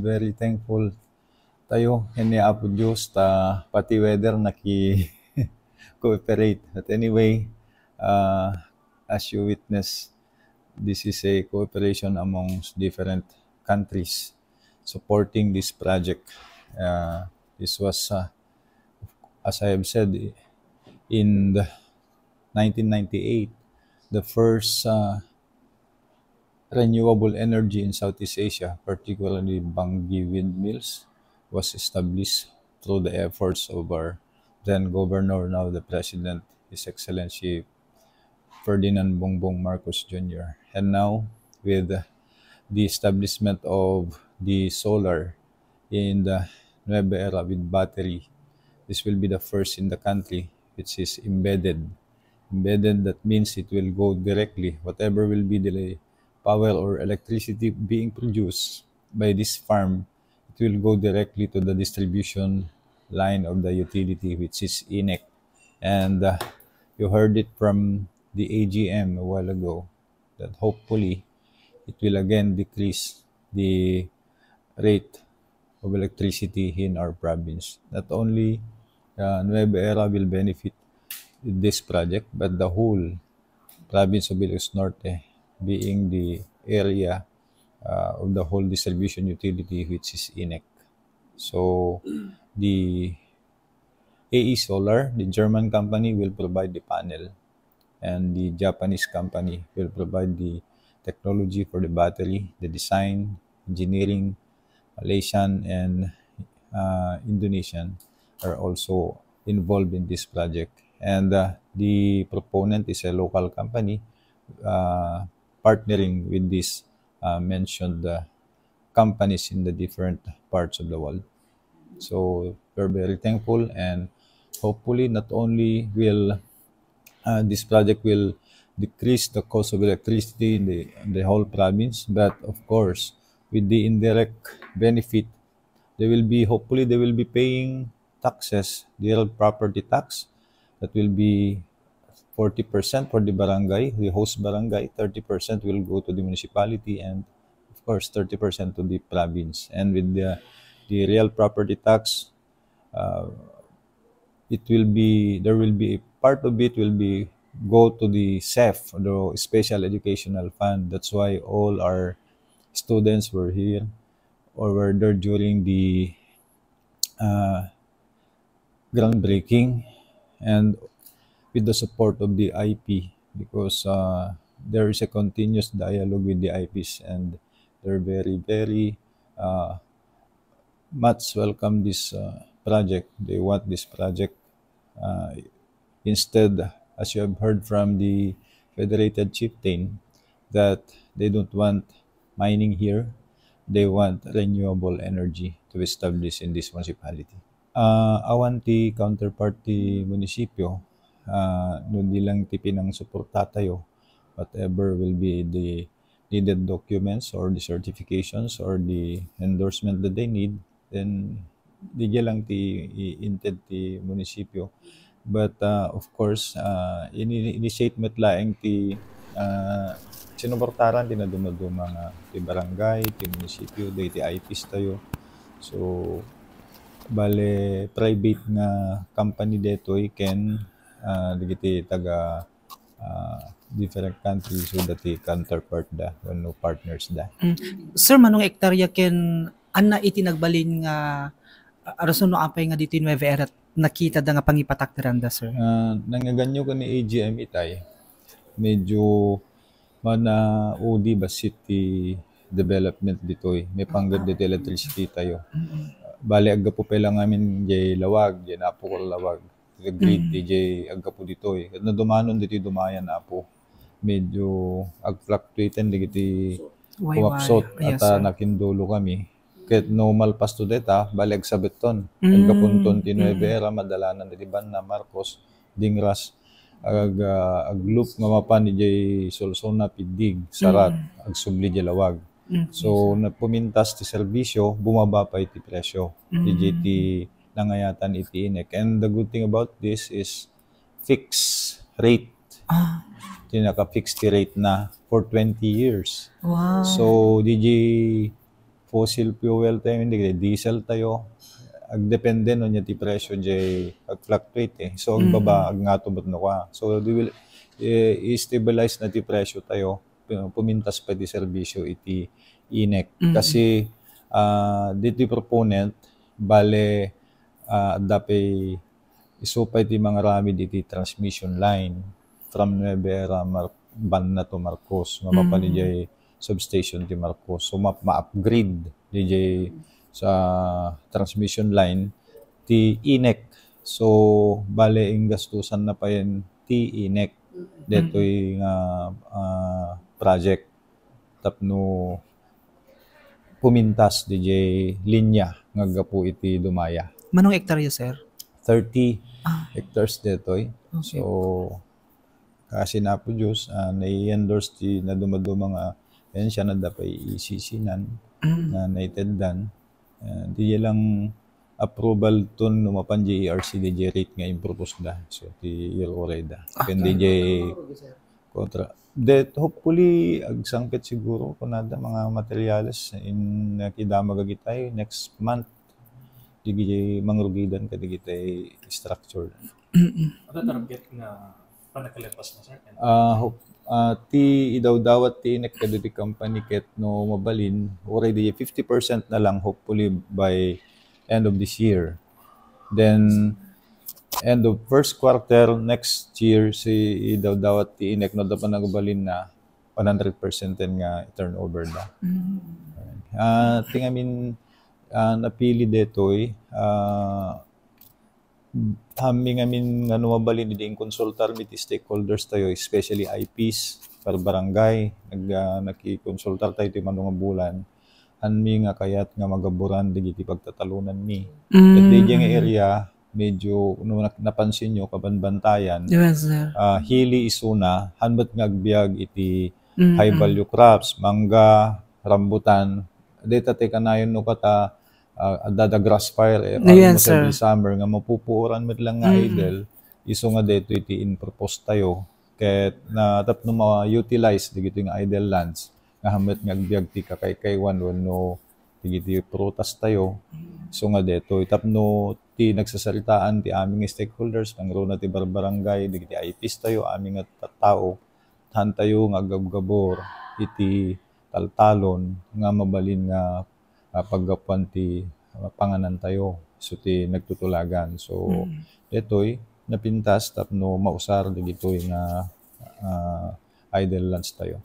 Very thankful tayo iniabot Diyos ta pati weather cooperate. But anyway, as you witness, this is a cooperation amongst different countries supporting this project. This was, as I have said, in the 1998, the first renewable energy in Southeast Asia, particularly Bangi windmills, was established through the efforts of our then governor, now the president, His Excellency Ferdinand Bongbong Marcos Jr. And now, with the establishment of the solar in the Nueva Era with battery, this will be the first in the country which is embedded. Embedded, that means it will go directly, whatever will be the power or electricity being produced by this farm, it will go directly to the distribution line of the utility, which is INEC. And you heard it from the AGM a while ago that hopefully it will again decrease the rate of electricity in our province. Not only Nueva Era will benefit with this project, but the whole province of Ilocos Norte, being the area of the whole distribution utility, which is INEC. So the AE Solar, the German company, will provide the panel, and the Japanese company will provide the technology for the battery, the design, engineering. Malaysian and Indonesian are also involved in this project. And the proponent is a local company partnering with these mentioned companies in the different parts of the world. So we're very thankful, and hopefully not only will this project will decrease the cost of electricity in the whole province, but of course, with the indirect benefit, they will be hopefully they will be paying taxes, the real property tax, that will be 40% for the barangay, the host barangay, 30% will go to the municipality, and of course 30% to the province. And with the real property tax, it will be there will be a part of it will be go to the SEF, the Special Educational Fund. That's why all our students were here or were there during the groundbreaking, and with the support of the IP, because there is a continuous dialogue with the IPs, and they're very much welcome this project. They want this project. Instead, as you have heard from the Federated Chieftain, that they don't want mining here, they want renewable energy to establish in this municipality. Awan ti counterparty munisipyo, no di lang ti pinang suporta tayo, whatever will be the needed documents or the certifications or the endorsement that they need, then di lang ti inted ti munisipyo. But of course, initiate met laeng ti sinuportaran ti na dumaduma nga ti barangay, ti munisipyo, ti IPs tayo. So bale private na company detoy can digiti taga different countries so that the counterpart da when no partners da. Sir, manong hektarya ken anna iti nagbalin nga rason no apay nga dito Nueva Era nakita da nga pangipatakderan da, sir? Nangaganyo ko ni AGM itay, medyo mana OD ba city development ditoy, may panggad dito electricity tayo. Bali agga po pala ngamin jay lawag, jay napo ko lawag. The grid jay agga po ditoy. At na dumanon dito dumayan na po. Medyo ag-fluctuaten digiti kumapsot at nakindulo kami. Kahit normal pas to deta, bali agsabit ton. Agga punton ti Nueva Era, madalanan di ban na Marcos, Dingras, agloop nga mapan ni jay Solsona pidig, sarat, agsubli jay lawag. So, napumintas ti serbisyo, bumaba pa iti presyo. TJT nangayatan iti INEC. And the good thing about this is fixed rate. Tinaka-fixed rate na for 20 years. Wow. So, DJ fossil fuel tayo, hindi diesel tayo. Ag depende no nya ti presyo jay ag-fluctuate eh. So ag baba ag nga tubot no ka. So they will i-stabilize na ti presyo tayo. Pumintas pa ti serbisyo iti INEC. Kasi dito proponent bale dapay isupay ti mga rami diti transmission line from Nueva Era Banna to Marcos. Mapapani jay substation ti Marcos. So ma-upgrade DJ sa transmission line ti INEC. So bale ing gastusan na pa yan ti INEC detoy nga project tapno pumintas DJ linya nga gapu iti dumaya. Manong hektarya, sir? 30 hectares detoy. Okay. So kasi na po Diyos nai-endorse ti na dumaduma nga yan siya na dapay isisinan na naiteddan. Di lang approval ton numapan JERC DJ rate nga impropose da. So ti year oreda. Ken DJ kontra. That hopefully agsangpit siguro kunada mga materyales in nakidama gagitay next month. Di DJ mangrugidan ka digitay structure. Ano target na panakalipas na sir? Ti idaw-dawat ti INEC kaditi company ket no mabalin already 50% na lang hopefully by end of this year. Then end of first quarter next year si idaw-dawat ti INEC no dapat nagbalin na 100% nga turnover na. Tingamin napili detoy haming amin nga numabalin din konsultar mit stakeholders tayo especially IPs per barangay nakikonsultar tayo ti manong bulan anmi nga kayat nga magaburan digiti pagtatalunan ni at nga area medyo napansin nyo kabanbantayan Yes, sir. hili isuna hanbat nga agbiag iti high value crops mangga rambutan data te kanayon no kata the grass fire Yes, every sir. summer nga mapupuoran met lang nga idle iso nga deto iti in propose tayo ket na tapno ma-utilize digito nga idle lands nga hamet nga agbiag ti kakaykaywan wenno digiti prutas tayo so nga deto tapno ti nagsasalitaan ti aming stakeholders kang na ti barangay digiti IPs tayo aming nga tao han tayo nga gabgabor iti taltalon nga mabalin nga paggapuan ti panganan tayo so ti nagtutulagan so detoy napintas tapno mausar digitoy nga idle lands tayo.